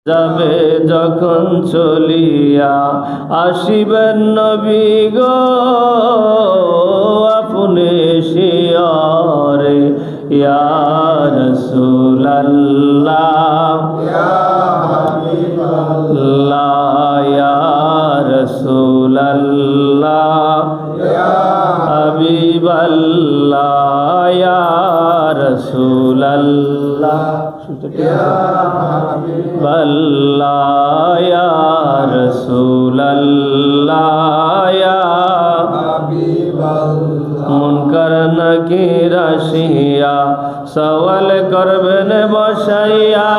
যাবে যখন চলিয়া আসিবেন নবী গো আপনি শিয়রে ইয়া রাসূলুল্লাহ ইয়া হাবিবাল্লাহ ইয়া রাসূলুল্লাহ ইয়া হাবিবাল্লাহ ইয়া রাসূলুল্লাহ ইয়া রাসূলুল্লাহ ইয়া হাবিবাল্লাহ মুনকার নাকির আসিয়া সওয়াল করবেন বসাইয়া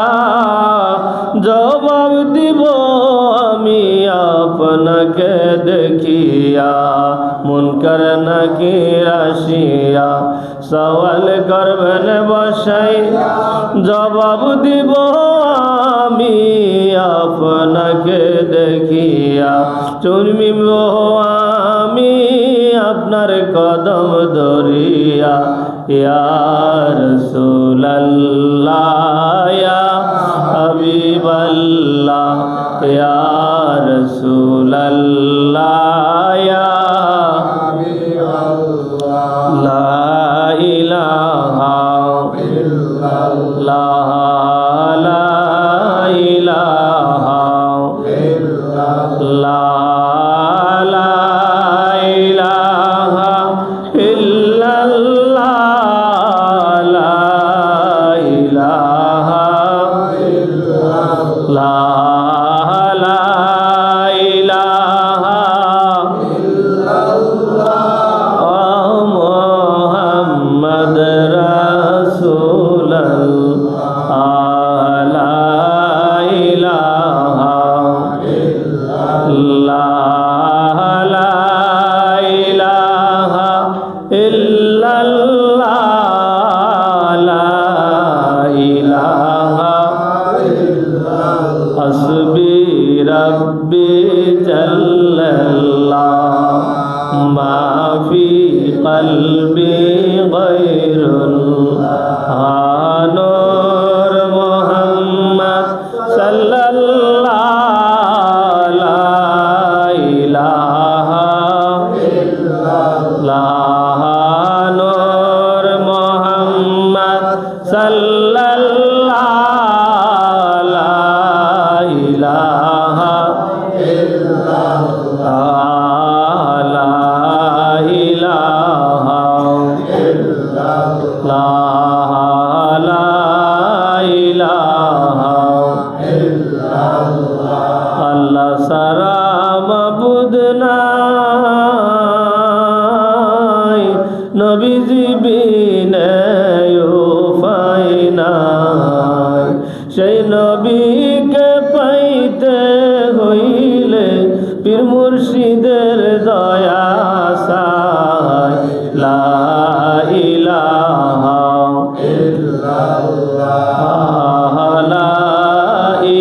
জবাব দিব আমি আপনাকে দেখিয়া মুনকার নাকির আসিয়া সওয়াল করবেন বসাইয়া জবাব দিব আমি আপনাকে দেখিয়া চুরমিব আমি আপনার কদম ধরিয়া ইয়া রাসূলুল্লাহ ইয়া হাবিবাল্লাহ ইয়া রাসূলুল্লাহ ইয়া হাবিবাল্লাহ লা ইলাহা ইল্লাল্লাহ লা ইলাহা ইল্লাল্লাহ ربي جل الله ما في قلبي غير نور محمد صلى الله لا إله إلا الله نور محمد صلى الله لا إله আল্লাহ সারা মাবুদ নাই নবীজি বিনে উপায় নাই সেই নবীকে পাইতে হইলে পীর মুর্শিদের দয়া চাই লা ইলাহা ইল্লাল্লাহ লা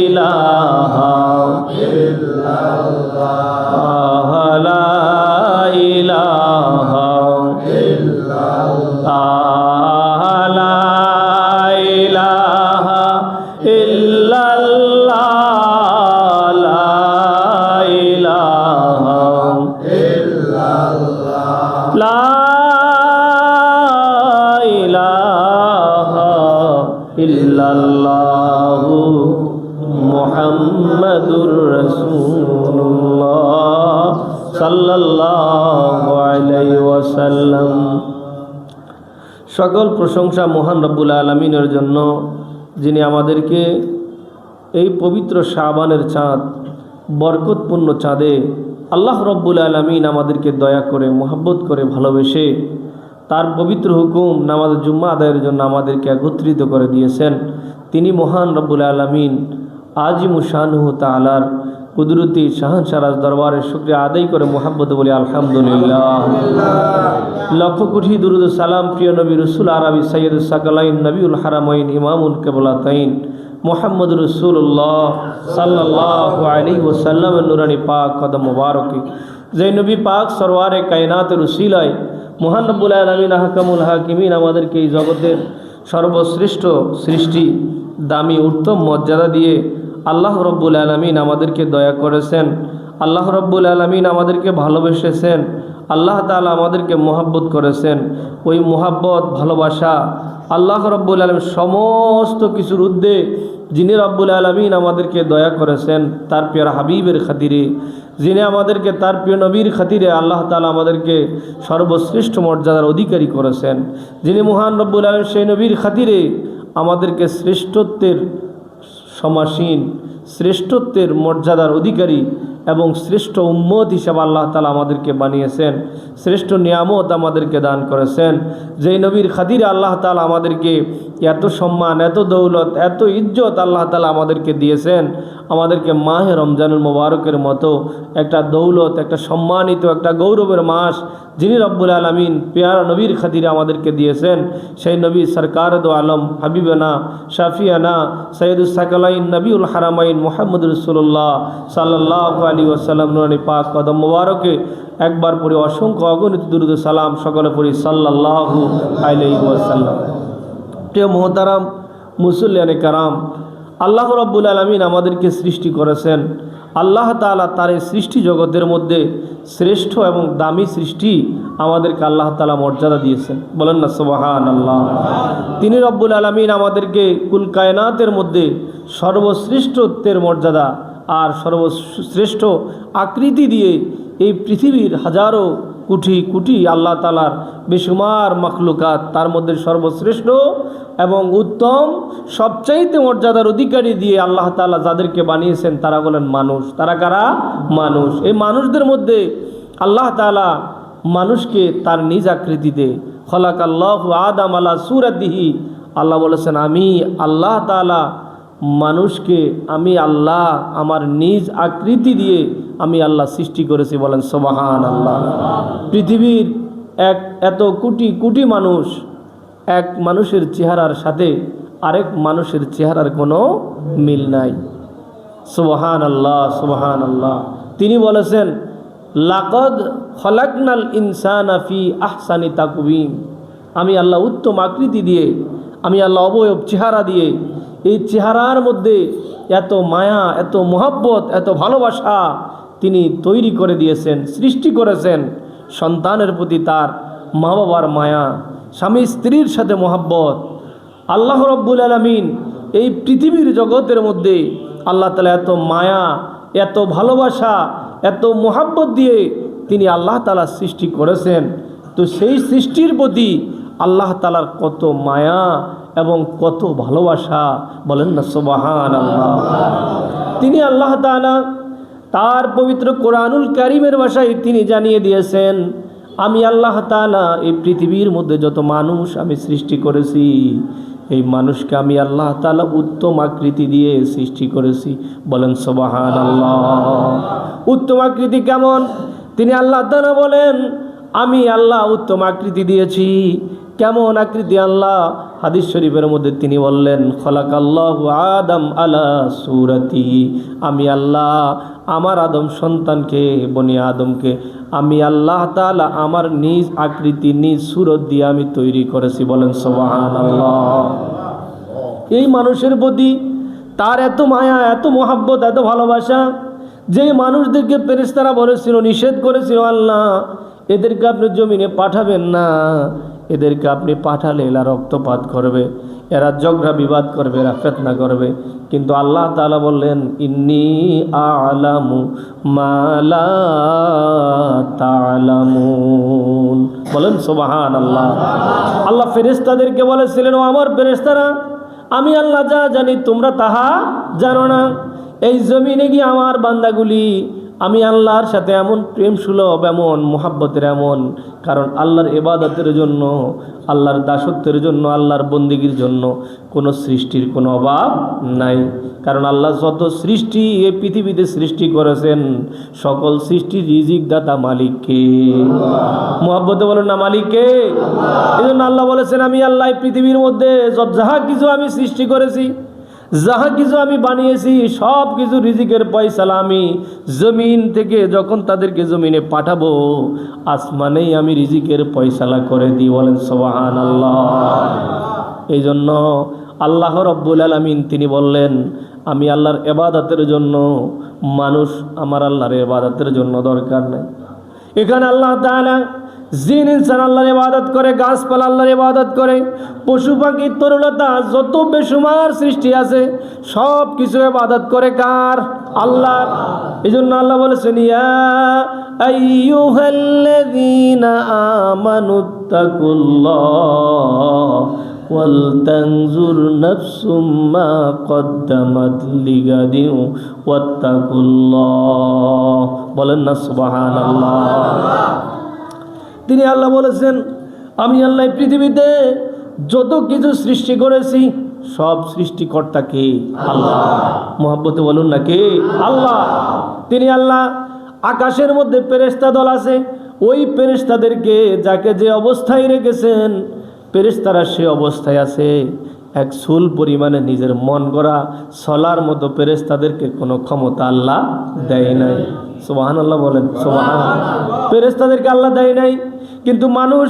ইলাহা ইল্লাল্লাহ লা ইলাহা ইল্লাল্লাহ লা ইলাহা ইল্লাল্লাহ লা ইলাহা ইল্লাল্লাহু মুহাম্মাদুর রাসূলুল্লাহ সাল্লাল্লাহু আলাইহি ওয়াসাল্লাম। সকল প্রশংসা মহান রব্বুল আলামিনের জন্য, যিনি আমাদেরকে এই পবিত্র শাবানের চাঁদ বরকতপূর্ণ চাঁদে আল্লাহ রব্বুল আলামিন আমাদেরকে দয়া করে মোহাব্বত করে ভালোবেসে তার পবিত্র হুকুম নামাজ জুম্মা আদায়ের জন্য আমাদেরকে একত্রিত করে দিয়েছেন। তিনি মহান রব্বুল আলামিন আজিম শানুহু তাআলার কুদরতি শাহনশারাজ দরবারে শুকরিয়া আদায় করে মোহাব্বত বলি আলহামদুলিল্লাহ। লক্ষ কোটি দুরুদ সালাম প্রিয় নবী রসুল আরবি সৈয়দুস সাকালাইন নবীউল হারামাইন ইমামুল কিবলাতাইন মুহাম্মদ রাসূলুল্লাহ সাল্লাল্লাহু আলাইহি ওয়াসাল্লামের নুরানি পাক কদম মুবারকে, যে নবী পাক সরওয়ারে কায়নাতের উসিলায় মহান রব্বুল আলামিন আহকামুল হাকিমিন আমাদেরকে এই জগতের সর্বশ্রেষ্ঠ সৃষ্টি দামি উত্তম মর্যাদা দিয়ে আল্লাহ রব্বুল আলামিন আমাদেরকে দয়া করেছেন, আল্লাহ রব্বুল আলামিন আমাদেরকে ভালোবেসেছেন, আল্লাহ তাআলা আমাদেরকে মোহাব্বত করেছেন। ওই মোহাব্বত ভালোবাসা আল্লাহ রব্বুল আলামিন সমস্ত কিছুর ঊর্ধ্বে যিনি রব্বুল আলামিন আমাদেরকে দয়া করেছেন তার প্রিয় হাবিবের খাতিরে, যিনি আমাদেরকে তার প্রিয় নবীর খাতিরে আল্লাহ তাআলা আমাদেরকে সর্বশ্রেষ্ঠ মর্যাদার অধিকারী করেছেন, যিনি মহান রব্বুল আলামিন সেই নবীর খাতিরে আমাদেরকে শ্রেষ্ঠত্বের সমাসীন, শ্রেষ্ঠত্বের মর্যাদার অধিকারী এবং শ্রেষ্ঠ উম্মত হিসাবে আল্লাহ তাআলা আমাদেরকে বানিয়েছেন, শ্রেষ্ঠ নিয়ামত আমাদেরকে দান করেছেন। যেই নবীর খাতিরে আল্লাহ তাআলা আমাদেরকে এত সম্মান, এত দৌলত, এত ইজ্জত আল্লাহ তাআলা আমাদেরকে দিয়েছেন, আমাদেরকে মাহে রমজানুল মোবারকের মতো একটা দৌলত, একটা সম্মানিত, একটা গৌরবের মাস যিনি রব্বুল আলামিন পেয়ারা নবীর খাতিরে আমাদেরকে দিয়েছেন, সেই নবী সরকার দো আলম হাবিবানা শাফিয়ানা সৈয়দুস সাকালাইন নবীউল হারামাইন মুহাম্মদ রাসূলুল্লাহ সাল্লাল্লাহু আলাইহি ওয়াসাল্লাম নুরানি পাক কদম মোবারকে একবার পড়ি অসংখ্য অগণিত দুরূদ ও সালাম, সকলে পড়ি সাল্লাল্লাহু আলাইহি ওয়াসাল্লাম। প্রিয় মুহতারাম মুসল্লিয়ানে কারাম, আল্লাহ রাব্বুল আলামিন আমাদেরকে সৃষ্টি করেছেন। আল্লাহ তাআলা তার এই সৃষ্টি জগতের মধ্যে শ্রেষ্ঠ এবং দামি সৃষ্টি আমাদেরকে আল্লাহ তাআলা মর্যাদা দিয়েছেন, বলেন না সুবহানাল্লাহ। তিনি রব্বুল আলামিন আমাদেরকে কুল কায়নাতের মধ্যে সর্বশ্রেষ্ঠত্বের মর্যাদা আর সর্বশ্রেষ্ঠ আকৃতি দিয়ে এই পৃথিবীর হাজারো কোটি কোটি আল্লাহ তাআলার বেশুমার মাখলুকাত, তার মধ্যে সর্বশ্রেষ্ঠ এবং উত্তম সবচাইতে মর্যাদার অধিকারী দিয়ে আল্লাহ তাআলা যাদেরকে বানিয়েছেন তারা বলেন মানুষ। তারা কারা? মানুষ। এই মানুষদের মধ্যে আল্লাহ তাআলা মানুষকে তার নিজ আকৃতিতে খলাকাল্লাহু আদম আলা সূরাতিহি, আল্লাহ বলেছেন আমি আল্লাহ তাআলা মানুষকে আমি আল্লাহ আমার নিজ আকৃতি দিয়ে আমি আল্লাহ সৃষ্টি করেছি, বলেন সুবহানাল্লাহ। পৃথিবীর এত কোটি কোটি মানুষ, এক মানুষের চেহারার সাথে আরেক মানুষের চেহারার কোনো মিল নাই। সুবহানাল্লাহ সুবহানাল্লাহ। তিনি বলেছেন লাকাদ খলাকনাল ইনসানা ফি আহসানি তাকওয়িম, আমি আল্লাহ উত্তম আকৃতি দিয়ে, আমি আল্লাহ অবয়ব চেহারা দিয়ে, এই চেহারার মধ্যে এত মায়া, এত মোহাব্বত, এত ভালোবাসা তিনি তৈরি করে দিয়েছেন, সৃষ্টি করেছেন। সন্তানের প্রতি তার মা বাবার মায়া, স্বামী স্ত্রীর সাথে মোহাব্বত, আল্লাহ রব্বুল আলামিন এই পৃথিবীর জগতের মধ্যে আল্লাহ তাআলা এত মায়া, এত ভালোবাসা, এত মোহাব্বত দিয়ে তিনি আল্লাহ তাআলা সৃষ্টি করেছেন। তো সেই সৃষ্টির প্রতি আল্লাহ তাআলার কত মায়া এবং কত ভালোবাসা, বলেন না সুবহানাল্লাহ। তিনি আল্লাহ তাআলা তার পবিত্র কোরআনুল কারীমের ভাষায় তিনি জানিয়ে দিয়েছেন আমি আল্লাহ তাআলা এই পৃথিবীর মধ্যে যত মানুষ আমি সৃষ্টি করেছি, এই মানুষকে আমি আল্লাহ তাআলা উত্তম আকৃতি দিয়ে সৃষ্টি করেছি, বলেন সুবহানাল্লাহ। উত্তম আকৃতি কেমন? তিনি আল্লাহ তাআলা বলেন আমি আল্লাহ উত্তম আকৃতি দিয়েছি। কেমন আকৃতি? আল্লাহ হাদিস শরীফের মধ্যে তিনি বললেন খলাকাল্লাহু আদম আলা সূরাতিহি, আমি আল্লাহ আমার আদম সন্তানকে, বনি আদমকে আমি আল্লাহ তাআলা আমার নিজ আকৃতি, নিজ সুরত দিয়ে আমি তৈরি করেছি, বলেন সুবহানাল্লাহ। এই মানুষের প্রতি তার এত মায়া, এত মোহাব্বত, এত ভালোবাসা, যে মানুষদেরকে ফেরেশতারা বলেছিল, নিষেধ করেছিল আল্লাহ এদেরকে আপনি জমিনে পাঠাবেন না, এদেরকে আপনি পাঠালে এরা রক্তপাত করবে, এরা ঝগড়া বিবাদ করবে, এরা ফিতনা করবে। কিন্তু আল্লাহ তাআলা বললেন ইন্নী আ'লামু মা লা তা'লামুন, বলেন সুবহানাল্লাহ। আল্লাহ ফেরেশতাদেরকে বলেছিলেন ও আমার ফেরেশতারা আমি আল্লাহ যা জানি তোমরা তাহা জানো না। এই জমিনে গিয়ে আমার বান্দাগুলি আমি আল্লাহর সাথে এমন প্রেম সুলভ, এমন মোহাব্বতের, এমন কারণ আল্লাহর ইবাদতের জন্য, আল্লাহর দাসত্বের জন্য, আল্লাহর বন্দেগীর জন্য কোনো সৃষ্টির কোনো অভাব নাই। কারণ আল্লাহ যত সৃষ্টি এই পৃথিবীতে সৃষ্টি করেছেন সকল সৃষ্টির রিজিক দাতা মালিককে। মোহাব্বতে বলেন না মালিককে। এই জন্য আল্লাহ বলেছেন আমি আল্লাহ পৃথিবীর মধ্যে যাহা কিছু আমি সৃষ্টি করেছি, যাহা কিছু আমি বানিয়েছি সব কিছু রিজিকের পয়সালা আমি জমিন থেকে যখন তাদেরকে জমিনে পাঠাবো আসমানেই আমি রিজিকের পয়সালা করে দিই, বলেন সুবহানাল্লাহ। এই জন্য আল্লাহ রব্বুল আলামিন তিনি বললেন আমি আল্লাহর ইবাদতের জন্য, মানুষ আমার আল্লাহর ইবাদতের জন্য দরকার নেই। এখানে আল্লাহ তাআলা জিন ইনসান আল্লাহর ইবাদত করে, গাছপালা আল্লাহর ইবাদত করে, পশু পাখি তরুলতা যত বেসুমার সৃষ্টি আছে সব কিছু ইবাদত করে কার? আল্লাহর। এজন্য আল্লাহ বলেছেন, ইয়া আইয়ুহাল্লাযীনা আমানুত্তাকুল্লাহ ওয়াল তানজুর নাফসুম মা কদ্দামাত লিগাদিন ওয়াত্তাকুল্লাহ। বলেন না সুবহানাল্লাহ। তিনি আল্লাহ বলেছেন, আমি আল্লাহ পৃথিবীতে যত কিছু সৃষ্টি করেছি সব সৃষ্টিকর্তা কে? আল্লাহ। মহব্বতে বলুন না কে? আল্লাহ। তিনি আল্লাহ। আকাশের মধ্যে ফেরেশতা দল আছে, ওই ফেরেশতাদেরকে যাকে যে অবস্থায় রেখেছেন ফেরেশতারা সে অবস্থায় আছে। এক চুল পরিমাণে নিজের মন গড়া চলার মতো ফেরেশতাদেরকে কোনো ক্ষমতা আল্লাহ দেয় নাই। সুবহানাল্লাহ বলেন, সুবহানাল্লাহ। ফেরেশতাদেরকে আল্লাহ দেয় নাই, কিন্তু মানুষ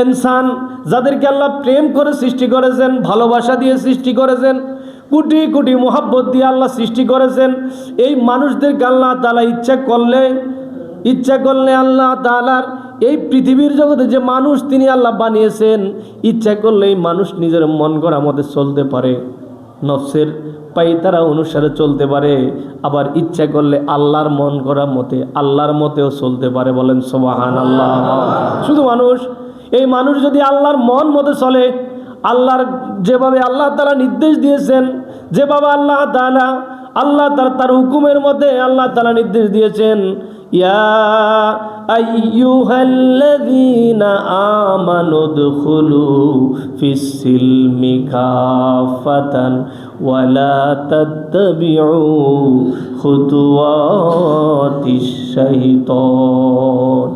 ইনসান যাদেরকে আল্লাহ প্রেম করে সৃষ্টি করেছেন, ভালোবাসা দিয়ে সৃষ্টি করেছেন, কোটি কোটি মোহাব্বত দিয়ে আল্লাহ সৃষ্টি করেছেন, এই মানুষদেরকে আল্লাহ তাআলা ইচ্ছা করলে আল্লাহ তাআলার এই পৃথিবীর জগতে যে মানুষ তিনি আল্লাহ বানিয়েছেন, ইচ্ছা করলে এই মানুষ নিজের মন গড়া মতে চলতে পারে, নফসের পাইতারা অনুসারে চলতে পারে, আবার ইচ্ছা করলে আল্লাহর মন গড়া মতে আল্লাহর মতেও চলতে পারে। বলেন সুবহানাল্লাহ। শুধু মানুষ, এই মানুষ যদি আল্লাহর মন মতে চলে, আল্লাহর যেভাবে আল্লাহ তাআলা নির্দেশ দিয়েছেন, যেভাবে আল্লাহ তার হুকুমের মধ্যে আল্লাহ তাআলা নির্দেশ দিয়েছেন, ইয়া আইয়ুহাল্লাযীনা আমানু দুখুলু ফিস-সিলমি কাফাতান ওয়া লা তাত্তাবিউ খুতুওয়াতিশ শাইতান।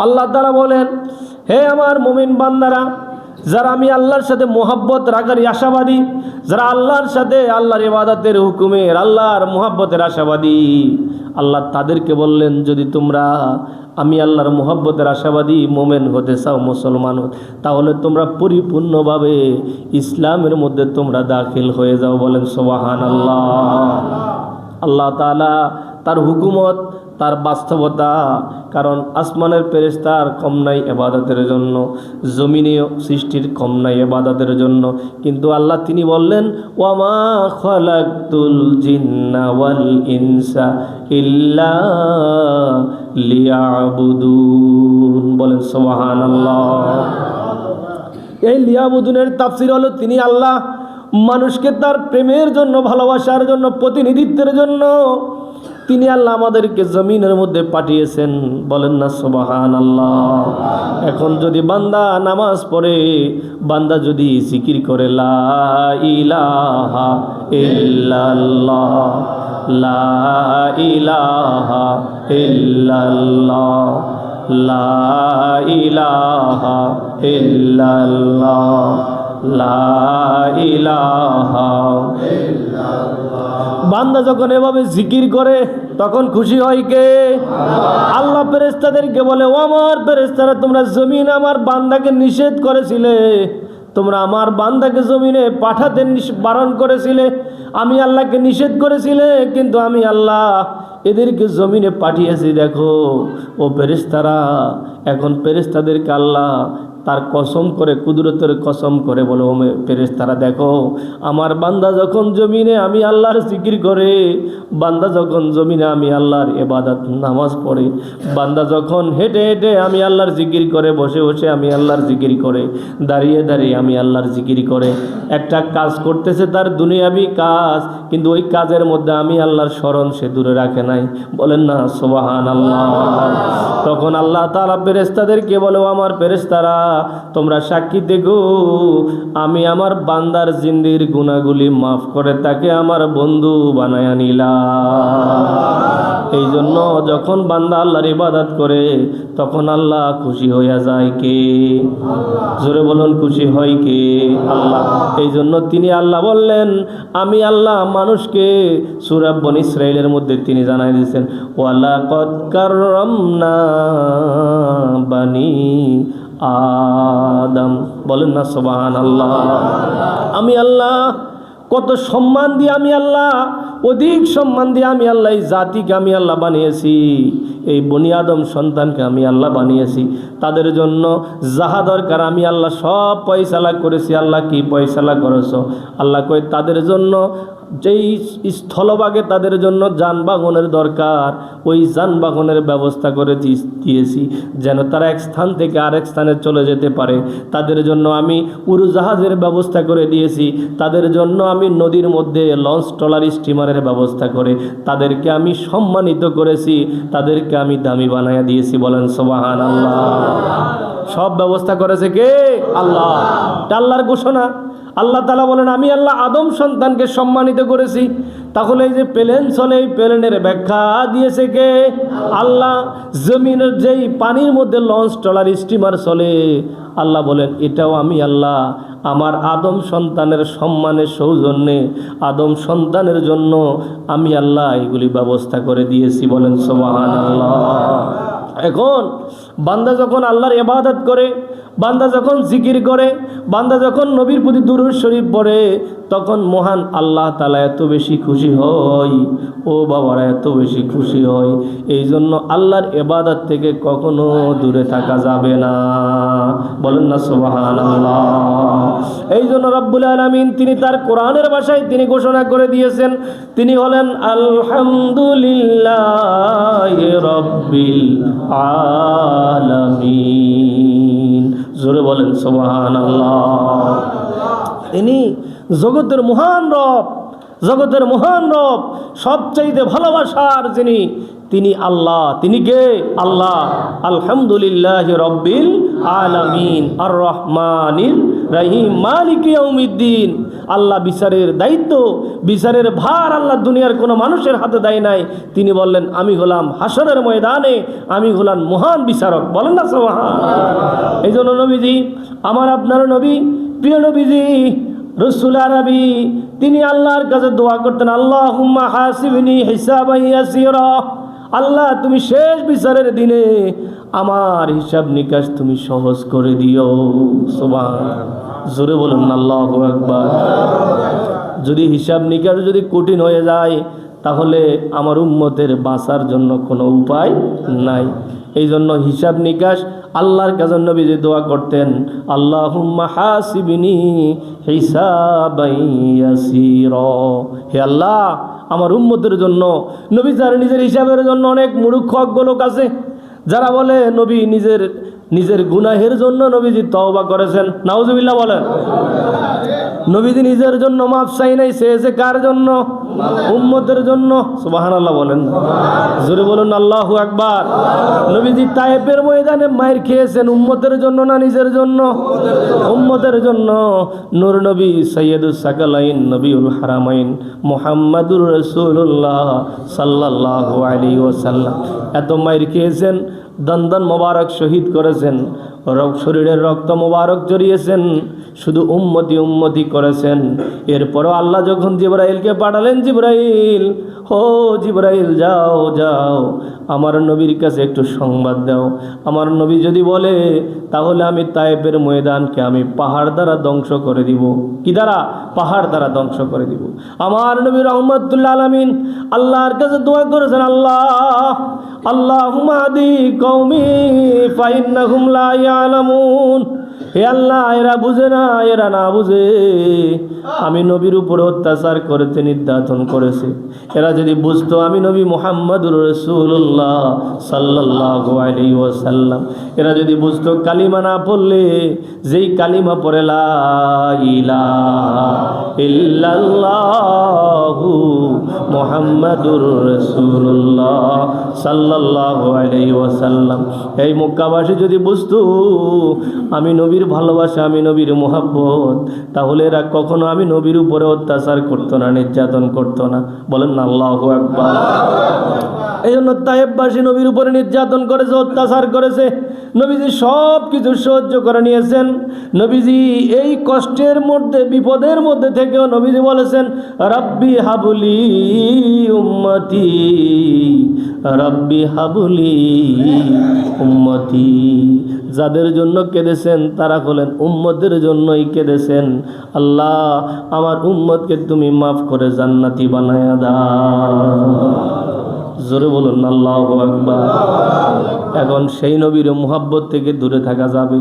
আল্লাহ তাআলা বলেন, হে আমার মুমিন বান্দারা, যারা আমি আল্লাহর সাথে মোহাব্বত রাখার আশাবাদী, যারা আল্লাহর সাথে আল্লাহর ইবাদতের হুকুমের আল্লাহর মোহাব্বতের আশাবাদী, আল্লাহ তাদেরকে বললেন, যদি তোমরা আমি আল্লাহর মোহাব্বতের আশাবাদী মোমেন হতে চাও, মুসলমান, তাহলে তোমরা পরিপূর্ণভাবে ইসলামের মধ্যে তোমরা দাখিল হয়ে যাও। বলেন সুবহানাল্লাহ। আল্লাহ তাআলা তার হুকুমত, তার বাস্তবতা, কারণ আসমানের ফেরেশতার কম নাই ইবাদতের জন্য, জমিনেও সৃষ্টির কম নাই ইবাদতের জন্য, কিন্তু আল্লাহ তিনি বললেন, ওয়ামা খালাকতুল জিন্না ওয়াল ইনসা ইল্লা লিয়াবুদুন। বলেন সুবহানাল্লাহ। এই লিয়াবুদুনের তাফসীর হলো, তিনি আল্লাহ মানুষকে তার প্রেমের জন্য, ভালোবাসার জন্য, প্রতিনিধিত্বের জন্য তিনি আল্লাহ আমাদেরকে জমিনের মধ্যে পাঠিয়েছেন। বলেন না সুবহানাল্লাহ। এখন যদি বান্দা নামাজ পড়ে, বান্দা যদি জিকির করে, লা ইলাহা ইল্লাল্লাহ, লা ইলাহা ইল্লাল্লাহ, লা ইলাহা ইল্লাল্লাহ, লা ইলাহা ইল্লাল্লাহ। বান্দা যখন এভাবে জিকির করে তখন খুশি হয় কে? আল্লাহ ফেরেশতাদেরকে বলে, ও আমার ফেরেশতারা, তোমরা জমিন আমার বান্দাকে নিষেধ করেছিলে, তোমরা আমার বান্দাকে জমিনে পাঠাতে বারণ করেছিলে, আমি আল্লাহকে নিষেধ করেছিলে, কিন্তু আমি আল্লাহ এদেরকে জমিনে পাঠিয়েছি। দেখো ও ফেরেশতারা, এখন ফেরেশতাদেরকে আল্লাহ তার কসম করে, কুদরতের কসম করে বলে, ও ফেরেশতারা দেখো, আমার বান্দা যখন জমিনে আমি আল্লাহর জিকির করে, বান্দা যখন জমিনে আমি আল্লাহর ইবাদত নামাজ পড়ে, বান্দা যখন হেঁটে হেঁটে আমি আল্লাহর জিকির করে, বসে বসে আমি আল্লাহর জিকির করে, দাঁড়িয়ে দাঁড়িয়ে আমি আল্লাহর জিকির করে, একটা কাজ করতেছে তার দুনিয়াবি কাজ, কিন্তু ওই কাজের মধ্যে আমি আল্লাহর স্মরণ সে দূরে রাখে নাই। বলেন না সুবহানাল্লাহ। তখন আল্লাহ তাআলা ফেরেশতাদেরকে বলে, ও আমার ফেরেশতারা, তোমরা সাক্ষী দেখো, আমি আমার বান্দার জিন্দির গুনাহগুলি মাফ করে তাকে আমার বন্ধু বানায়া নিলাম। এই জন্য যখন বান্দা আল্লাহর ইবাদত করে তখন আল্লাহ খুশি হইয়া যায় কে? জোরে বলুন, খুশি হয় কে? আল্লাহ। এই জন্য তিনি আল্লাহ বললেন, আমি আল্লাহ মানুষকে সূরা বনী ইসরাঈলের মধ্যে তিনি জানাই দিয়েছেন, ওয়ালাকাদ কাররামনা বানি আদম। বলেন না সুবহানাল্লাহ। আমি আল্লাহ কত সম্মান দিয়ে আমি আল্লাহ অধিক সম্মান দিয়ে আমি আল্লাহ এই জাতিকে আমি আল্লাহ বানিয়েছি, এই বনি আদম সন্তানকে আমি আল্লাহ বানিয়েছি, তাদের জন্য যাহা দরকার আমি আল্লাহ সব ফয়সালা করেছি। আল্লাহ কি ফয়সালা করেছো? আল্লাহ কয় তাদের জন্য যেই স্থলভাগে তাদের জন্য যানবাহনের দরকার, ওই যানবাহনের ব্যবস্থা করে দিয়েছি, যেন তারা এক স্থান থেকে আরেক স্থানে চলে যেতে পারে। তাদের জন্য আমি উড়োজাহাজের ব্যবস্থা করে দিয়েছি, তাদের জন্য আমি নদীর মধ্যে লঞ্চ ট্রলার স্টিমারের ব্যবস্থা করে তাদেরকে আমি সম্মানিত করেছি, তাদেরকে আমি দামি বানাইয়া দিয়েছি। বলেন সুবহানাল্লাহ। সব ব্যবস্থা করেছে কে? আল্লাহ। এটা আল্লাহর ঘোষণা। আল্লাহ তাআলা বলেন আমি আল্লাহ আদম সন্তানকে সম্মানিত করেছি। তাহলে এই যে প্লেন চলে, এই প্লেনের ব্যাখ্যা দিয়েছে কে? আল্লাহ। জমিনের যেই পানির মধ্যে লঞ্চ ট্রলার স্টিমার চলে, আল্লাহ বলেন এটাও আমি আল্লাহ আমার আদম সন্তানের সম্মানের সৌজন্যে, আদম সন্তানের জন্য আমি আল্লাহ এগুলি ব্যবস্থা করে দিয়েছি। বলেন সুবহানাল্লাহ। এখন বান্দা যখন আল্লাহর ইবাদত করে, বান্দা যখন জিকির করে, বান্দা যখন নবীর প্রতি দুরূদ শরীফ পড়ে, তখন মহান আল্লাহ তাআলা এত বেশি খুশি হয়, ও বাবারা এত বেশি খুশি হয়। এই জন্য আল্লাহর ইবাদত থেকে কখনো দূরে থাকা যাবে না। বলেন না সুবহানাল্লাহ। এই জন্য রব্বুল আলামিন তিনি তার কোরআনের ভাষায় তিনি ঘোষণা করে দিয়েছেন, তিনি হলেন আলহামদুলিল্লাহি রাব্বিল আলামিন। জোরে বলেন সুবহানাল্লাহ। তিনি জগতের মহান রব, জগতের মহান রব, সবচাইতে ভালোবাসার যিনি, তিনি আল্লাহ। তিনি কে? আল্লাহ। আলহামদুলিল্লাহি রাব্বিল আলামিন আর রহমানির রহিম মালিক ইয়াউমিদ্দিন। আল্লাহ বিচারের দায়িত্ব, বিচারের ভার আল্লাহ দুনিয়ার কোনো মানুষের হাতে দেয় নাই। তিনি বললেন আমি হলাম হাসরের ময়দানে আমি হলাম মহান বিচারক। বলেন না সুবহানাল্লাহ। এই জন্য নবীজি, আমার আপনার নবী, প্রিয় নবীজি রসুল আরবি, তিনি আল্লাহর কাছে দোয়া করতেন, আল্লাহুম্মা হাসিবনি হিসাবান ইয়াসিরা। আল্লাহ তুমি শেষ বিচারের দিনে আমার হিসাব নিকাশ তুমি সহজ করে দিও। সুবহানাল্লাহ। জোরে বলুন আল্লাহু আকবার। যদি হিসাব নিকাশ যদি কঠিন হয়ে যায়, তাহলে আমার উম্মতের বাঁচার জন্য কোনো উপায় নাই। এই জন্য হিসাব নিকাশ আল্লাহর কাছে নবীজি দোয়া করতেন, আল্লাহুম্মা হাসিবনি হিসাবান ইয়াসিরা। হে আল্লাহ আমার উম্মতের জন্য, নবী যার নিজের হিসাবের জন্য অনেক মূর্খ লোক আছে যারা বলে নবী নিজের গুনাহের জন্য নবীজি তওবা করেছেন। নাউজুবিল্লাহ বলেন। নবীজি নিজের জন্য মাফ চাই নাই, চেয়েছে কার জন্য? উম্মতের জন্য। সুবহানাল্লাহ বলেন। জোরে বলুন আল্লাহু আকবার। নবীজি তায়েফের ময়দানে মাইর খেয়েছেন উম্মতের জন্য না নিজের জন্য? উম্মতের জন্য। নূর নবী সৈয়দুস সাকালাইন নবীউল হারামাইন মুহাম্মাদুর রাসূলুল্লাহ সাল্লাল্লাহু আলাইহি ওয়াসাল্লাম এত মাইর খেয়েছেন, দন্দন মোবারক শহীদ করেছেন, শরীরের রক্ত মোবারক জড়িয়েছেন, শুধু উম্মতি উম্মতি করেছেন। এরপরও আল্লাহ যখন জিবরাইলকে পাঠালেন, জিবরাইল, ও জিবরাইল যাও যাও আমার নবীর কাছে একটু সংবাদ দাও। আমার নবী যদি বলে তাহলে আমি তায়েফের ময়দানকে আমি পাহাড় দ্বারা ধ্বংস করে দিব। কি দ্বারা? পাহাড় দ্বারা ধ্বংস করে দিব। আমার নবী রহমাতুল্লাহ আলামিন আল্লাহর কাছে দোয়া করেছেন, আল্লাহুম্মা হাদি কওমি ফাইন্নাহুম লা ইয়ালামুন। হে আল্লাহ এরা বুঝে না, এরা না বুঝে আমি নবীর উপরে অত্যাচার করেছে, নির্যাতন করেছে। এরা যদি বুঝতো আমি নবী মুহাম্মদুর রাসূলুল্লাহ সাল্লাল্লাহু আলাইহি ওয়াসাল্লাম, এরা যদি বুঝতো কালিমা না পড়লে, যেই কালিমা পড়ে লা ইলাহা ইল্লাল্লাহু মুহাম্মাদুর রাসূলুল্লাহ সাল্লাল্লাহু আলাইহি ওয়াসাল্লাম, এই মক্কাবাসী যদি বুঝতো আমি নবীর ভালোবাসা, আমি নবীর মুহাব্বত, তাহলে এরা কখনো আমি নবীর উপরে অত্যাচার করতো না, নির্যাতন করতো না। বলেন না আল্লাহু আকবার। এই জন্য তায়েববাসী নবীর উপরে নির্যাতন করেছে, অত্যাচার করেছে, নবীজি সব কিছু সহ্য করে নিয়েছেন। নবীজি এই কষ্টের মধ্যে, বিপদের মধ্যে থেকেও নবীজি বলেছেন, রাব্বি হাবুলি উম্মতি, রাব্বি হাবুলি উম্মতি। যাদের জন্য কেঁদেছেন তারা হলেন উম্মতের জন্যই কেঁদেছেন। আল্লাহ আমার উম্মতকে তুমি মাফ করে জান্নাতি বানায়া দাও। জোরে বলুন আল্লাহু আকবার। এখন সেই নবীর মুহাব্বত থেকে দূরে থাকা যাবে?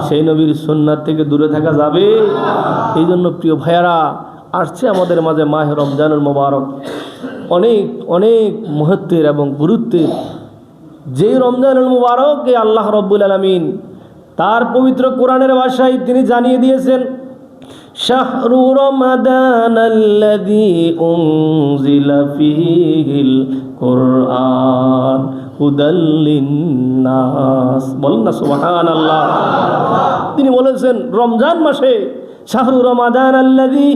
সেই নবীর সুন্নাত থেকে দূরে থাকা যাবে? এই জন্য প্রিয় ভাইয়ারা, আসছে আমাদের মাঝে মাহে রমজানুল মুবারক, অনেক অনেক মহত্বের এবং গুরুত্বের। যে রমজানুল মুবারককে আল্লাহ রব্বুল আলামিন তার পবিত্র কোরআনের ভাষায় তিনি জানিয়ে দিয়েছেন, শাহরু রমাদানাল্লাযী উনজিলা ফীহিল কুরআন হুদাল লিন্নাস। বলেন না সুবহানাল্লাহ। তিনি বলেছেন রমজান মাসে, শাহরু রমাদানাল্লাযী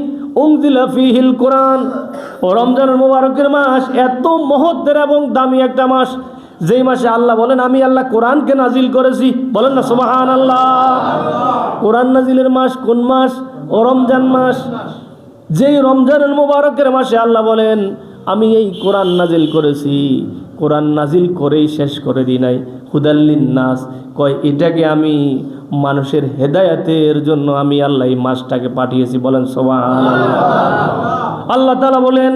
উনজিলা ফীহিল কুরআন, ও রমজানুল মুবারকের মাস এত মহত্বের এবং দামি একটা মাস, যেই মাসে আল্লাহ বলেন আমি আল্লাহ কোরআনকে নাজিল করেছি। বলেন না সুবহানাল্লাহ। কোরআন নাজিলের মাস কোন মাস? ও রমজান মাস। যেই রমজানুল মুবারকের মাসে আল্লাহ বলেন আমি এই কোরআন নাজিল করেছি, কোরআন নাজিল করেই শেষ করে দিই নাই, হুদাল লিন্নাস, কয় এটাকে আমি মানুষের হেদায়েতের জন্য আমি আল্লাহ এই মাসটাকে পাঠিয়েছি। বলেন সুবহানাল্লাহ। আল্লাহ তাআলা বলেন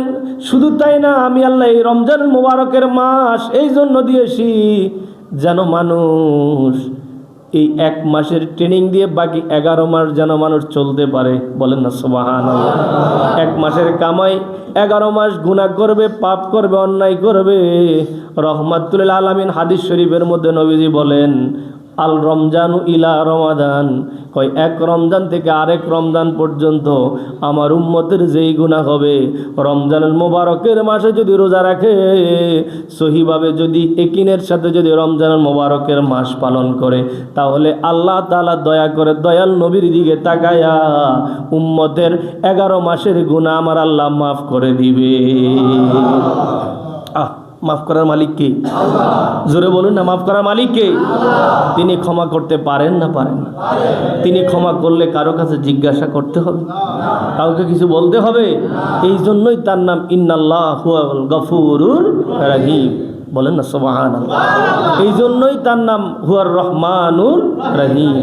শুধু তাই না, আমি আল্লাহ এই রমজানুল মুবারকের মাস এই জন্য দিয়েছি যেন মানুষ এই এক মাসের ট্রেনিং দিয়ে বাকি 11 মাস যেন মানুষ চলতে পারে। বলেন না সুবহানাল্লাহ। এক মাসের কামাই 11 মাস গুনাহ করবে, পাপ করবে, অন্যায় করবে। রহমাতুল আলামিন হাদিস শরীফের মধ্যে নবীজি বলেন আল রমজানু ইলা রমাদান, কয় এক রমজান থেকে আরেক রমজান পর্যন্ত আমার উম্মতের যেই গুনাহ হবে, রমজানুল মুবারকের মাসে যদি রোজা রাখে, সহিভাবে যদি একিনের সাথে যদি রমজানুল মুবারকের মাস পালন করে, তাহলে আল্লাহ তাআলা দয়া করে দয়াল নবীর দিকে তাকায়া উম্মতের 11 মাসের গুনাহ আমার আল্লাহ মাফ করে দিবে। মাফ করার মালিক কে? আল্লাহ। জোরে বলুন না, মাফ করার মালিক কে? আল্লাহ। তিনি ক্ষমা করতে পারেন না পারেন না? তিনি ক্ষমা করলে কারো কাছে জিজ্ঞাসা করতে হবে? কাউকে কিছু বলতে হবে? এই জন্যই তার নাম ইন্নাল্লাহু হুয়াল গফুরুর রহিম। বলেন না সুবহানাল্লাহ। এই জন্যই তার নাম হুয়ার রহমানুর রহিম।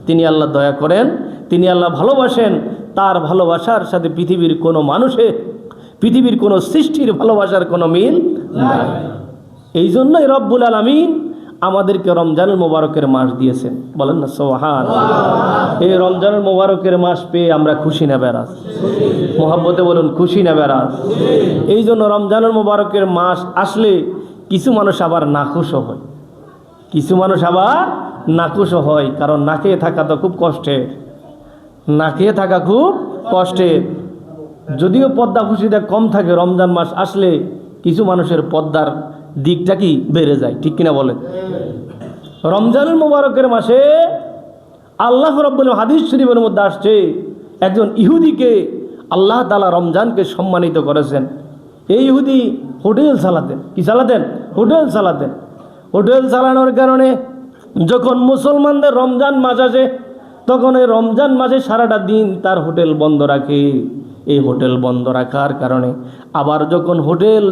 তিনি আল্লাহ দয়া করেন, তিনি আল্লাহ ভালোবাসেন। তার ভালোবাসার সাথে পৃথিবীর কোনো মানুষের, পৃথিবীর কোনো সৃষ্টির ভালোবাসার কোনো মিল নাই। এই জন্যই রব্বুল আলামিন আমাদেরকে রমজানুল মুবারকের মাস দিয়েছেন। বলেন না সুবহানাল্লাহ। এই রমজানুল মুবারকের মাস পেয়ে আমরা খুশি না বেরাজ? মোহাব্বতে বলুন খুশি না বেরাজ? এই জন্য রমজানুল মুবারকের মাস আসলে কিছু মানুষ আবার নাখুশও হয়, কিছু মানুষ আবার নাখুশও হয়। কারণ না খেয়ে থাকা তো খুব কষ্টের, না খেয়ে থাকা খুব কষ্টের। যদিও পদ্মা খুশিটা কম থাকে, রমজান মাস আসলে কিছু মানুষের পদ্মার দিকটা কি বেড়ে যায়, ঠিক কিনা বলেন? রমজানুল মুবারকের মাসে আল্লাহ রাব্বুল হাদিস শরীফের মধ্যে আসছে একজন ইহুদিকে আল্লাহ তাআলা রমজানকে সম্মানিত করেছেন। এই ইহুদি হোটেল চালাতেন। কি চালাতেন? হোটেল চালাতেন। হোটেল চালানোর কারণে যখন মুসলমানদের রমজান মাস আসে, তখন এই রমজান মাসে সারাটা দিন তার হোটেল বন্ধ রাখে। এই হোটেল বন্ধ রাখার কারণে আবার যখন হোটেল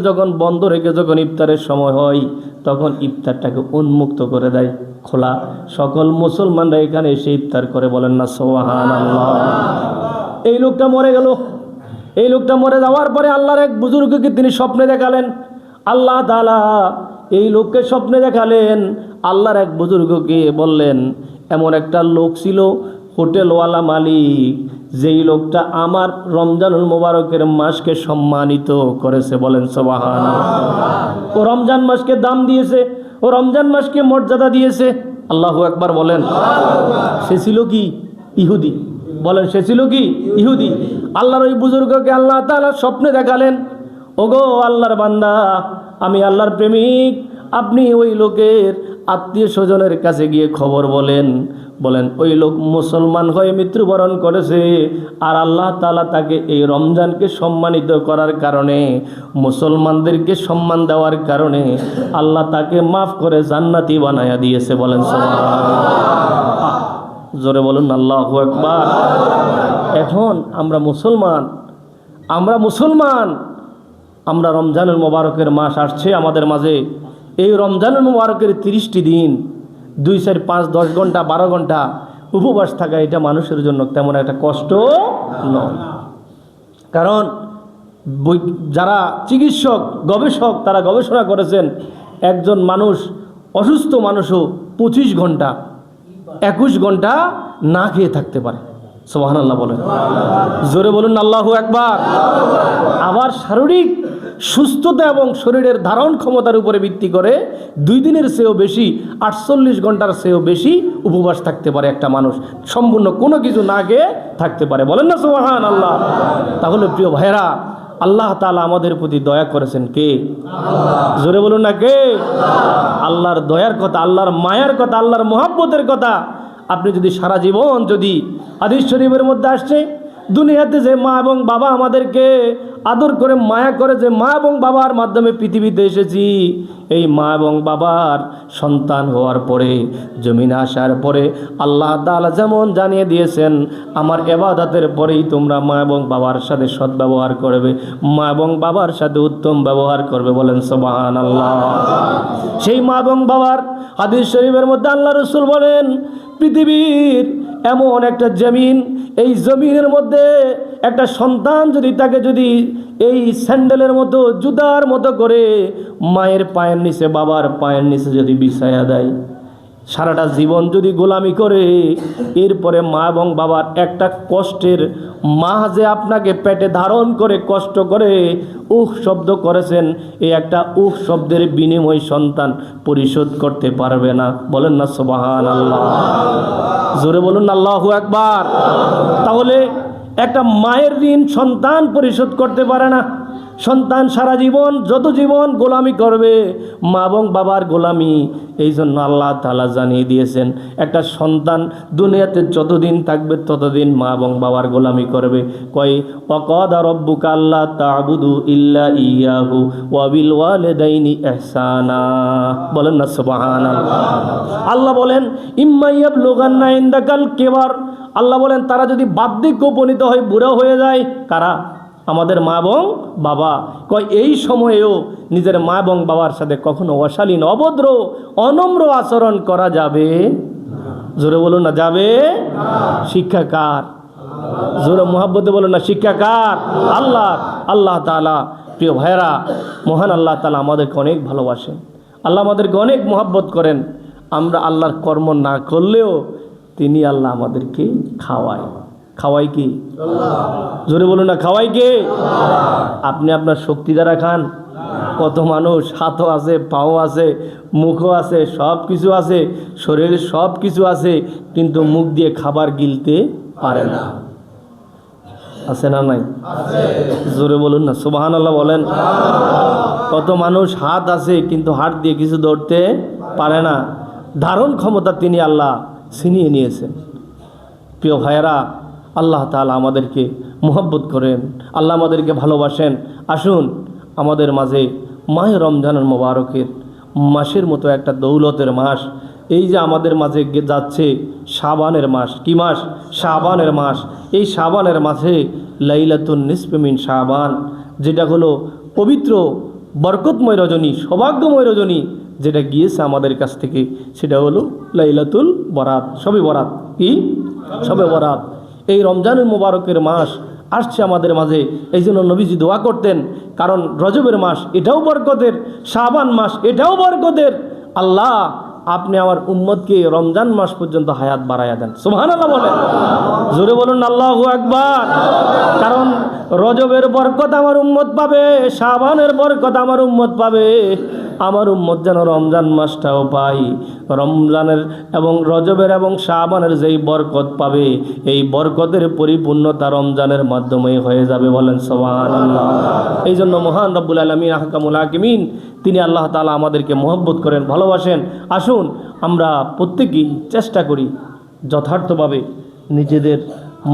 বন্ধ রেখে যখন ইফতারের সময় হয়, তখন ইফতারটাকে উন্মুক্ত করে দেয়, খোলা। সকল মুসলমানরা এখানে এসে ইফতার করে। বলেন না সুবহানাল্লাহ। এই লোকটা মরে গেল। এই লোকটা মরে যাওয়ার পরে আল্লাহর এক বুজুর্গকে তিনি স্বপ্নে দেখালেন। আল্লাহ তাআলা এই লোককে স্বপ্নে দেখালেন। আল্লাহর এক বুজুর্গকে বললেন, এমন একটা লোক ছিল হোটেলওয়ালা মালিক, যেই লোকটা আমার রমজানুল মুবারকের মাসকে সম্মানিত করেছে। বলেন সুবহানাল্লাহ। ও রমজান মাসকে দাম দিয়েছে, ও রমজান মাসকে মর্যাদা দিয়েছে। আল্লাহু আকবার বলেন। সে ছিল কি? ইহুদি। বলেন সে ছিল কি? ইহুদি। আল্লাহর ওই বুজুর্গকে আল্লাহ তাআলা স্বপ্নে দেখালেন, ওগো আল্লাহর বান্দা, আমি আল্লাহর প্রেমিক, আপনি ওই লোকের আত্মীয় স্বজনের কাছে গিয়ে খবর বলেন ওই লোক মুসলমান হয়ে মৃত্যুবরণ করেছে, আর আল্লাহ তাআলা তাকে এই রমজানকে সম্মানিত করার কারণে, মুসলমানদেরকে সম্মান দেওয়ার কারণে আল্লাহ তাকে মাফ করে জান্নাতি বানায়া দিয়েছে। বলেন সুবহানাল্লাহ, জোরে বলুন আল্লাহু আকবার। এখন আমরা মুসলমান, আমরা রমজানুল মোবারকের মাস আসছে আমাদের মাঝে। এই রমজানুল মোবারকের 30টি দিন 2, 4, 5, 10 ঘন্টা 12 ঘন্টা উপবাস থাকা, এটা মানুষের জন্য তেমন একটা কষ্ট নয়। কারণ যারা চিকিৎসক, গবেষক, তারা গবেষণা করেছেন একজন মানুষ, অসুস্থ মানুষও 25 ঘন্টা 21 ঘন্টা না খেয়ে থাকতে পারে। সুবহানাল্লাহ বলেন, জোরে বলুন আল্লাহু আকবার। আবার শারীরিক সুস্থতা এবং শরীরের ধারণ ক্ষমতার উপরে ভিত্তি করে 2 দিনের চেয়েও বেশি, 48 ঘন্টার চেয়েও বেশি উপবাস থাকতে পারে একটা মানুষ, সম্পূর্ণ কোনো কিছু না খেয়ে থাকতে পারে। বলেন না সুবহানাল্লাহ। তাহলে প্রিয় ভাইরা, আল্লাহ তাআলা আমাদের প্রতি দয়া করেছেন কে? জোরে বলুন না কে? আল্লাহর দয়ার কথা, আল্লাহর মায়ার কথা, আল্লাহর মহব্বতের কথা আপনি যদি সারা জীবন, যদি হাদিস শরীফের মধ্যে আসছে, দুনিয়াতে যে মা এবং বাবা আমাদেরকে আদর করে মায়া করে, যে মা এবং বাবার মাধ্যমে পৃথিবীতে এসেছি, এই মা এবং বাবার সন্তান হওয়ার পরে, জমিনে আসার পরে আল্লাহ তাআলা যেমন জানিয়ে দিয়েছেন, আমার ইবাদতের পরেই তোমরা মা এবং বাবার সাথে সদ্ব্যবহার করবে, মা এবং বাবার সাথে উত্তম ব্যবহার করবে। বলেন সুবহানাল্লাহ। সেই মা এবং বাবার, হাদিস শরীফের মধ্যে আল্লাহ রাসূল বলেন, পৃথিবীর এমন একটা জমিন, এই জমিনের মধ্যে একটা সন্তান যদি তাকে যদি এই স্যান্ডেলের মতো, জুতার মতো করে মায়ের পায়ের নিচে, বাবার পায়ের নিচে যদি বিছায়া দেয়, সারাটা জীবন যদি গোলামি করে, এরপরে মা এবং বাবার একটা কষ্টের, মা যে আপনাকে পেটে ধারণ করে কষ্ট করে শব্দ করেছেন, এই একটা শব্দের বিনিময় সন্তান পরিশোধ করতে পারবে না। বলেন না সুবহানাল্লাহ, জোরে বলুন আল্লাহু আকবার। তাহলে একটা মায়ের ঋণ সন্তান পরিশোধ করতে পারে না। সন্তান সারা জীবন, যত জীবন গোলামি করবে, মা এবং বাবার গোলামি। এই জন্য আল্লাহ তাআলা জানিয়ে দিয়েছেন, একটা সন্তান দুনিয়াতে যতদিন থাকবে ততদিন মা এবং বাবার গোলামি করবে। কয় ওয়াকাদা রাব্বুকা আল্লা তা'বুদু ইল্লা ইয়াহু ওয়া বিল ওয়ালিদাইনি ইহসানা। বলেন না সুবহানাল্লাহ। আল্লাহ বলেন ইম্মা ইয়াবলুগান্না ইনদাকাল কিবার, আল্লাহ বলেন তারা যদি বার্ধক্যে উপনীত হয়, বুড়া হয়ে যায়, কারা? আমাদের মা এবং বাবা। কয় এই সময়েও নিজের মা এবং বাবার সাথে কখনো অশালীন, অভদ্র, অনম্র আচরণ করা যাবে? জোরে বলুন না, যাবে? শিক্ষা কার? জোরে মুহাব্বতে বলুন না, শিক্ষা কার? আল্লাহ। আল্লাহ তাআলা, প্রিয় ভাইরা, মহান আল্লাহ তাআলা আমাদেরকে অনেক ভালোবাসেন, আল্লাহ আমাদেরকে অনেক মহব্বত করেন। আমরা আল্লাহর কর্ম না করলেও তিনি আল্লাহ আমাদেরকে খাওয়ায়। খাওয়াই কি? জোরে বলুন না, খাওয়াই কে? আপনি আপনার শক্তি দ্বারা খান? কত মানুষ হাতও আছে, পাও আছে, মুখও আছে, সব কিছু আছে, শরীরে সব কিছু আছে, কিন্তু মুখ দিয়ে খাবার গিলতে পারে না। আছে না নাই? জোরে বলুন না সুবহানাল্লাহ বলেন। কত মানুষ হাত আছে কিন্তু হাত দিয়ে কিছু ধরতে পারে না। ধারণ ক্ষমতা তিনি আল্লাহ ছিনিয়ে নিয়েছেন। প্রিয় ভাইয়েরা, আল্লাহ তাআলা আমাদেরকে মুহাব্বত করেন, আল্লাহ আমাদেরকে ভালোবাসেন। আসুন আমাদের মাঝে মাহে রমজানুল মোবারকের মাসের মতো একটা দৌলতের মাস, এই যে আমাদের মাঝে যাচ্ছে শাবানের মাস। কি মাস? শাবানের মাস। এই শাবানের মাসে লাইলাতুন নিসফি মিন শাবান, যেটা হলো পবিত্র বরকতময় রজনী, সৌভাগ্যময় রজনী, যেটা গিয়েছে আমাদের কাছ থেকে, সেটা হলো লাইলাতুল বরাত, শবে বরাত। কি? শবে বরাত। এই রমজানুল মোবারকের মাস আসছে আমাদের মাঝে, এই জন্য নবীজি দোয়া করতেন, কারণ রজবের মাস এটাও বরকতের, শাবান মাস এটাও বরকতের। আল্লাহ, আপনি আমার উম্মতকে রমজান মাস পর্যন্ত হায়াত বাড়াইয়া দেন। সুবহানাল্লাহ বলেন। জোরে বলুন আল্লাহু আকবার। কারণ রজবের বরকত আমার উম্মত পাবে, শাবানের বরকত আমার উম্মত পাবে, আমার উম্মত যেন রমজান মাসটাও পাই, রমজানের এবং রজবের এবং শাবানের যেই বরকত পাবে এই বরকতের পরিপূর্ণতা রমজানের মাধ্যমেই হয়ে যাবে। বলেন সুবহানাল্লাহ। এই জন্য মহান রব্বুল আলামিন আহকামুল হাকিমিন তিনি আল্লাহ তাআলা আমাদেরকে মহব্বত করেন, ভালোবাসেন। আসুন আমরা প্রত্যেকেই চেষ্টা করি যথার্থভাবে নিজেদের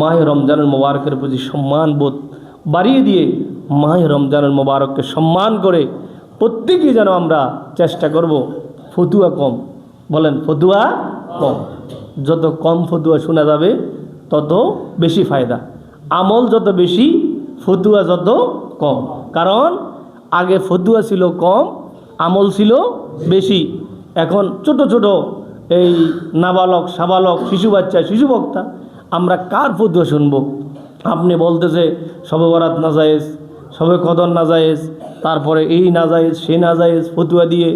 মাহে রমজানুল মোবারকের প্রতি সম্মানবোধ বাড়িয়ে দিয়ে মাহে রমজানুল মোবারককে সম্মান করে প্রত্যেকেই যেন আমরা চেষ্টা করব ফতুয়া কম। বলেন ফতুয়া কম। যত কম ফতুয়া শোনা যাবে তত বেশি ফায়দা। আমল যত বেশি, ফতুয়া যত কম। কারণ আগে ফতুয়া ছিল কম, আমল ছিল বেশি। এখন ছোট ছোট এই নাবালক, সাবালক, শিশু বাচ্চা, শিশু বক্তা, আমরা কার ফতুয়া শুনব? আপনি বলতেছে শবে বরাত নাজায়েজ, শবে কদর নাজায়েজ, তারপরে এই নাজায়েজ সে নাজায়েজ ফতুয়া দিয়ে,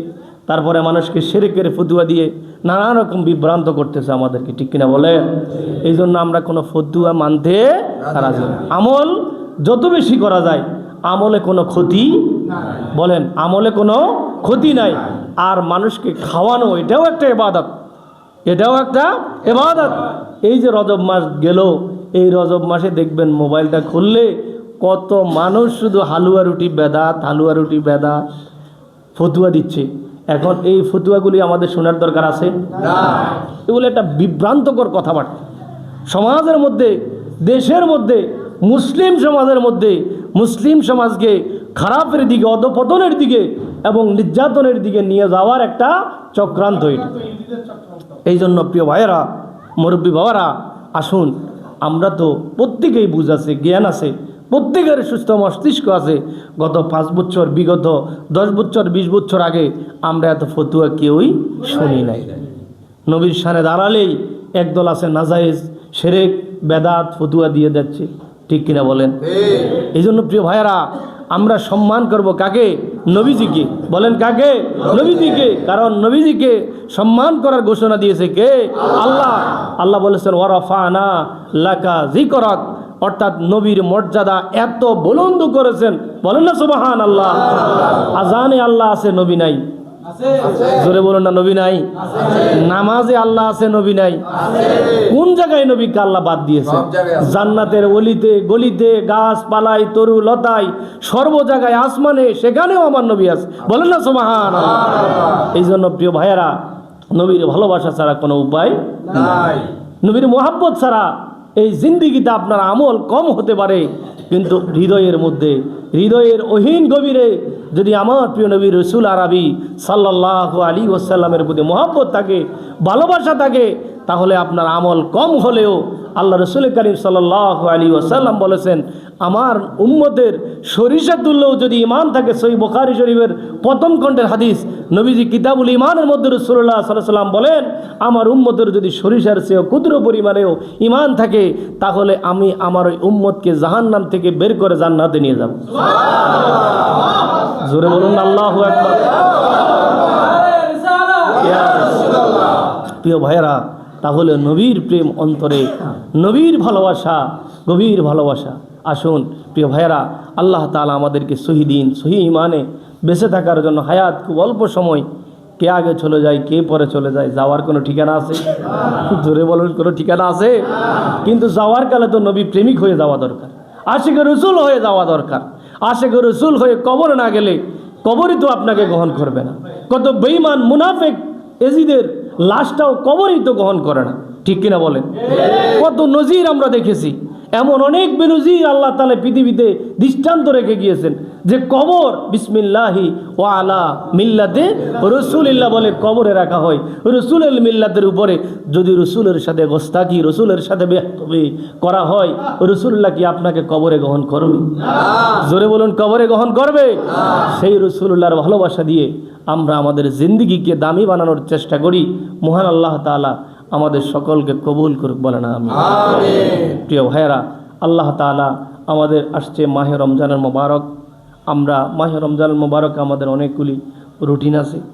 তারপরে মানুষকে শিরকের ফতুয়া দিয়ে নানা রকম বিভ্রান্ত করতেছে আমাদেরকে, ঠিক কিনা বলে? এই জন্য আমরা কোনো ফতুয়া মানতে রাজি না। আমল যত বেশি করা যায় আমলে কোনো ক্ষতি, বলেন আমলে কোনো ক্ষতি নাই। আর মানুষকে খাওয়ানো এটাও একটা ইবাদত, এটাও একটা ইবাদত। এই যে রজব মাস গেল, এই রজব মাসে দেখবেন মোবাইলটা খুললে কত মানুষ শুধু হালুয়া রুটি বেদাত, হালুয়া রুটি বেদাত ফতুয়া দিচ্ছে। এখন এই ফতুয়াগুলি আমাদের শোনার দরকার আছে না? এগুলো একটা বিভ্রান্তকর কথাবার্তা। সমাজের মধ্যে, দেশের মধ্যে, মুসলিম সমাজের মধ্যে মুসলিম সমাজকে খারাপের দিকে, অধপতনের দিকে এবং নির্যাতনের দিকে নিয়ে যাওয়ার একটা চক্রান্ত এটা। এই জন্য প্রিয় ভাইয়েরা, মুরব্বী বাবারা, আসুন আমরা তো প্রত্যেকেই বুঝ আছে, জ্ঞান আছে, প্রত্যেকের সুস্থ মস্তিষ্ক আছে। গত 5 বছর, বিগত 10 বছর, 20 বছর আগে আমরা এত ফতুয়া কেউই শুনি নাই। নবীর শানে দাঁড়ালেই একদল আছে নাজায়েজ, শিরক, বেদাত ফতুয়া দিয়ে যাচ্ছে, ঠিক কিনা বলেন? এই জন্য প্রিয় ভাইয়েরা, আমরা সম্মান করব কাকে? নবীজিকে। বলেন কাকে? নবীজিকে। কারণ নবীজিকে সম্মান করার ঘোষণা দিয়েছে কে? আল্লাহ। আল্লাহ বলেছেন ওয়ারাফানা লাকা যিকরাক, অর্থাৎ নবীর মর্যাদা এত বুলন্দ করেছেন। বলেন না সুবহানাল্লাহ। আজানে আল্লাহ আছে, নবী নাই। জোরে বলুন না, নবী নাই। নামাজে আল্লাহ আছে, নবী নাই। কোন জায়গায় নবীকে আল্লাহ বাদ দিয়েছে? জান্নাতের অলিতে গলিতে, গাছপালায়, তরু লতায়, সর্ব জায়গায়, আসমানে, সেখানেও আমার নবী আছে। বলেন না সুবহানাল্লাহ। এই জন্য প্রিয় ভাইয়েরা, নবীর ভালোবাসা ছাড়া কোনো উপায় নাই। নবীর মোহাব্বত ছাড়া এই জিন্দিগিতে আপনার আমল কম হতে পারে, কিন্তু হৃদয়ের মধ্যে, হৃদয়ের অহীন গভীরে যদি আমার প্রিয় নবী রসুল আরবি সাল্লাল্লাহু আলাইহি ওয়াসাল্লামের প্রতি মহব্বত থাকে, ভালোবাসা থাকে, তাহলে আপনার আমল কম হলেও আল্লাহ রসুল করিম সাল্লাল্লাহু আলাইহি ওয়াসাল্লাম বলেছেন, আমার উম্মতের সরিষা তুললেও যদি ঈমান থাকে, সহিহ বুখারী শরীফের প্রথম খণ্ডের হাদিস, নবীজি কিতাবুল ঈমানের মধ্যে রাসূলুল্লাহ সাল্লাল্লাহু আলাইহি ওয়াসাল্লাম বলেন, আমার উম্মতের যদি সরিষার চেয়েও ক্ষুদ্র পরিমাণেও ঈমান থাকে, তাহলে আমি আমার ওই উম্মতকে জাহান্নাম থেকে বের করে জান্নাতে নিয়ে যাব। জোরে বলুন আল্লাহু আকবার। প্রিয় ভাইয়েরা, তাহলে নবীর প্রেম অন্তরে, নবীর ভালোবাসা, গভীর ভালোবাসা। আসুন প্রিয় ভাইয়েরা, আল্লাহ তাআলা আমাদেরকে সহি দিন, সহি ঈমানে বেঁচে থাকার জন্য হায়াত খুব অল্প সময়, কে আগে চলে যায়, কে পরে চলে যায়, যাওয়ার কোনো ঠিকানা আছে? জোরে বলুন, কোনো ঠিকানা আছে? কিন্তু যাওয়ার কালে তো নবী প্রেমিক হয়ে যাওয়া দরকার, আশিকে রসুল হয়ে যাওয়া দরকার। আশিকে রসুল হয়ে কবরে না গেলে কবরই তো আপনাকে গ্রহণ করবে না। কত বেঈমান মুনাফিক এজিদের লাশটাও কবরই তো গ্রহণ করে না, ঠিক কিনা বলেন? কত নজির আমরা দেখেছি, এমন অনেক বেনজির আল্লাহ তাআলা পৃথিবীতে দৃষ্টান্ত রেখে গিয়েছেন যে কবর বিসমিল্লাহি ওয়া আলা মিল্লাতে রাসূলিল্লাহ বলে কবরে রাখা হয়। রাসূলের মিল্লাতের উপরে যদি রাসূলের সাথে গোস্তাকি, রাসূলের সাথে বেয়াদবি করা হয়, রাসূলুল্লাহ কি আপনাকে কবরে গ্রহণ করবে? জোরে বলুন, কবরে গ্রহণ করবে? সেই রাসূলুল্লাহর ভালোবাসা দিয়ে আমরা আমাদের জিন্দেগিকে দামি বানানোর চেষ্টা করি। মহান আল্লাহ তাআলা আমাদের সকলকে কবুল করুক, বলেন আমিন। প্রিয় ভাইয়েরা, আল্লাহ তাআলা আমাদের আসছে মাহে রমজানের মোবারক। আমরা মাহে রমজানুল মোবারকে আমাদের অনেকগুলি রুটিন আছে।